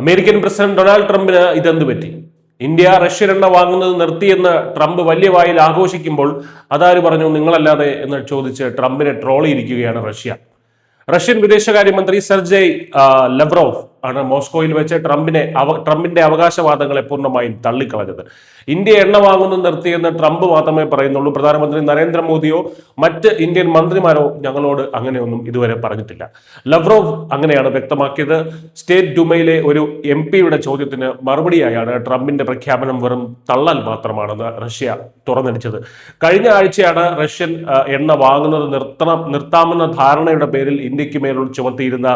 American president Donald ട്രംപിന് ഇതെന്ത് പറ്റി? ഇന്ത്യ റഷ്യൻ എണ്ണ വാങ്ങുന്നത് നിർത്തിയെന്ന് ട്രംപ് വലിയ വായിൽ ആഘോഷിക്കുമ്പോൾ അതാര് പറഞ്ഞു നിങ്ങളല്ലാതെ എന്ന് ചോദിച്ച് ട്രംപിനെ ട്രോളിയിരിക്കുകയാണ് റഷ്യൻ വിദേശകാര്യമന്ത്രി സെർജയ് ലവ്റോവ് ആണ് മോസ്കോയിൽ വെച്ച് ട്രംപിന്റെ അവകാശവാദങ്ങളെ പൂർണ്ണമായും തള്ളിക്കളഞ്ഞത്. ഇന്ത്യ എണ്ണ വാങ്ങുന്നത് നിർത്തിയെന്ന് ട്രംപ് മാത്രമേ പറയുന്നുള്ളൂ. പ്രധാനമന്ത്രി നരേന്ദ്രമോദിയോ മറ്റ് ഇന്ത്യൻ മന്ത്രിമാരോ ഞങ്ങളോട് അങ്ങനെയൊന്നും ഇതുവരെ പറഞ്ഞിട്ടില്ല. ലവ്റോവ് അങ്ങനെയാണ് വ്യക്തമാക്കിയത്. സ്റ്റേറ്റ് ഡുമയിലെ ഒരു MP-യുടെ ചോദ്യത്തിന് മറുപടിയായാണ് ട്രംപിന്റെ പ്രഖ്യാപനം വെറും തള്ളൽ മാത്രമാണെന്ന് റഷ്യ തുറന്നടിച്ചത്. കഴിഞ്ഞ ആഴ്ചയാണ് റഷ്യൻ എണ്ണ വാങ്ങുന്നത് നിർത്താമെന്ന ധാരണയുടെ പേരിൽ ഇന്ത്യക്ക് മേലുള്ള ചുമത്തിയിരുന്ന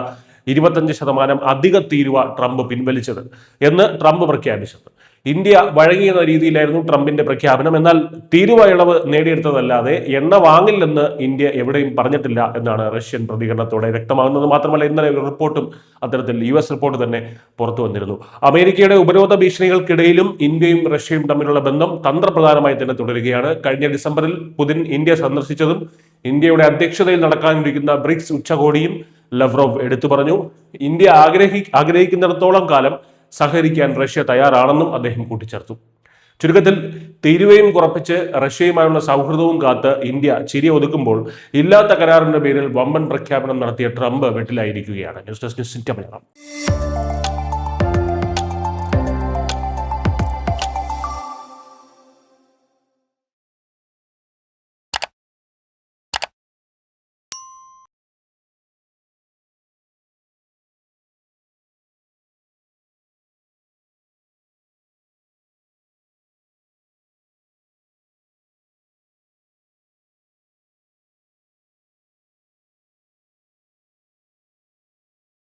25% അധിക തീരുവ ട്രംപ് പിൻവലിച്ചത് എന്ന് ട്രംപ് പ്രഖ്യാപിച്ചത്. ഇന്ത്യ വഴങ്ങിയെന്ന രീതിയിലായിരുന്നു ട്രംപിന്റെ പ്രഖ്യാപനം. എന്നാൽ തീരുവ ഇളവ് നേടിയെടുത്തതല്ലാതെ എണ്ണ വാങ്ങില്ലെന്ന് ഇന്ത്യ എവിടെയും പറഞ്ഞിട്ടില്ല എന്നാണ് റഷ്യൻ പ്രതികരണത്തോടെ വ്യക്തമാകുന്നത്. മാത്രമല്ല, ഇന്നലെ ഒരു റിപ്പോർട്ടും അത്തരത്തിൽ US റിപ്പോർട്ട് തന്നെ പുറത്തു വന്നിരുന്നു. അമേരിക്കയുടെ ഉപരോധ ഭീഷണികൾക്കിടയിലും ഇന്ത്യയും റഷ്യയും തമ്മിലുള്ള ബന്ധം തന്ത്രപ്രധാനമായി തന്നെ തുടരുകയാണ്. കഴിഞ്ഞ ഡിസംബറിൽ പുതിൻ ഇന്ത്യ സന്ദർശിച്ചതും ഇന്ത്യയുടെ അധ്യക്ഷതയിൽ നടക്കാനിരിക്കുന്ന ബ്രിക്സ് ഉച്ചകോടിയും ലവ്റോവ് എടുത്തു പറഞ്ഞു. ഇന്ത്യ ആഗ്രഹിക്കുന്നിടത്തോളം കാലം സഹകരിക്കാൻ റഷ്യ തയ്യാറാണെന്നും അദ്ദേഹം കൂട്ടിച്ചേർത്തു. ചുരുക്കത്തിൽ, തീരുവയും കുറപ്പിച്ച് റഷ്യയുമായുള്ള സൗഹൃദവും കാത്ത് ഇന്ത്യ ചിരി ഒതുക്കുമ്പോൾ ഇല്ലാത്ത കരാറിന്റെ പേരിൽ വമ്പൻ പ്രഖ്യാപനം നടത്തിയ ട്രംപ് വെട്ടിലായിരിക്കുകയാണ്. News desk news India Malayalam.